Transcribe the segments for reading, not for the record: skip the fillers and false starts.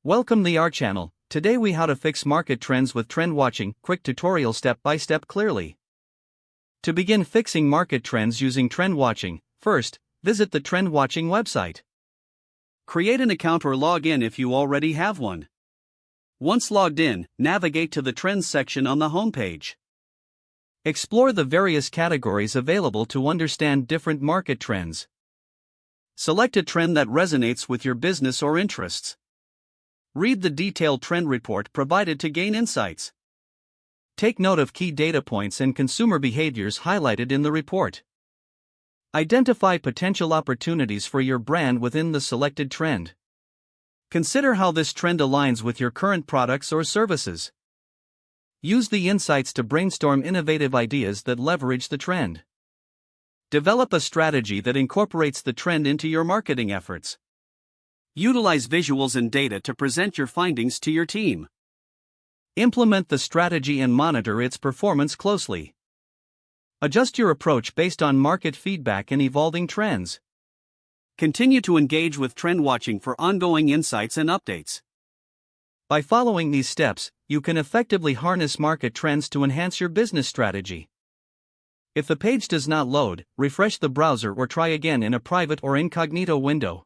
Welcome to our channel. Today we how to fix market trends with TrendWatching, quick tutorial step by step clearly. To begin fixing market trends using TrendWatching, first, visit the TrendWatching website. Create an account or log in if you already have one. Once logged in, navigate to the Trends section on the homepage. Explore the various categories available to understand different market trends. Select a trend that resonates with your business or interests. Read the detailed trend report provided to gain insights. Take note of key data points and consumer behaviors highlighted in the report. Identify potential opportunities for your brand within the selected trend. Consider how this trend aligns with your current products or services. Use the insights to brainstorm innovative ideas that leverage the trend. Develop a strategy that incorporates the trend into your marketing efforts. Utilize visuals and data to present your findings to your team. Implement the strategy and monitor its performance closely. Adjust your approach based on market feedback and evolving trends. Continue to engage with TrendWatching for ongoing insights and updates. By following these steps, you can effectively harness market trends to enhance your business strategy. If the page does not load, refresh the browser or try again in a private or incognito window.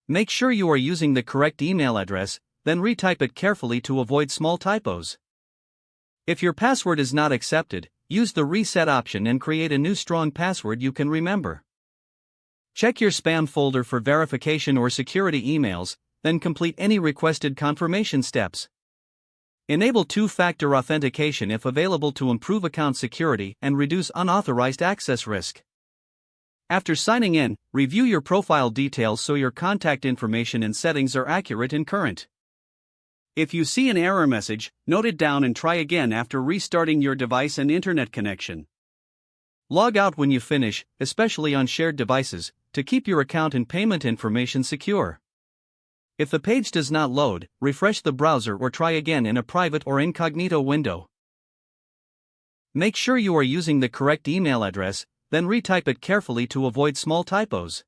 Make sure you are using the correct email address, then retype it carefully to avoid small typos. If your password is not accepted, use the reset option and create a new strong password you can remember. Check your spam folder for verification or security emails, then complete any requested confirmation steps. Enable two-factor authentication if available to improve account security and reduce unauthorized access risk. After signing in, review your profile details so your contact information and settings are accurate and current. If you see an error message, note it down and try again after restarting your device and internet connection. Log out when you finish, especially on shared devices, to keep your account and payment information secure. If the page does not load, refresh the browser or try again in a private or incognito window. Make sure you are using the correct email address, then retype it carefully to avoid small typos.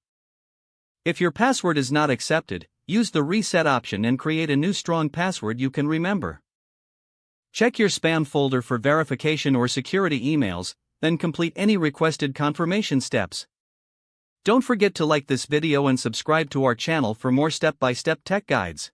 If your password is not accepted, use the reset option and create a new strong password you can remember. Check your spam folder for verification or security emails, then complete any requested confirmation steps. Don't forget to like this video and subscribe to our channel for more step-by-step tech guides.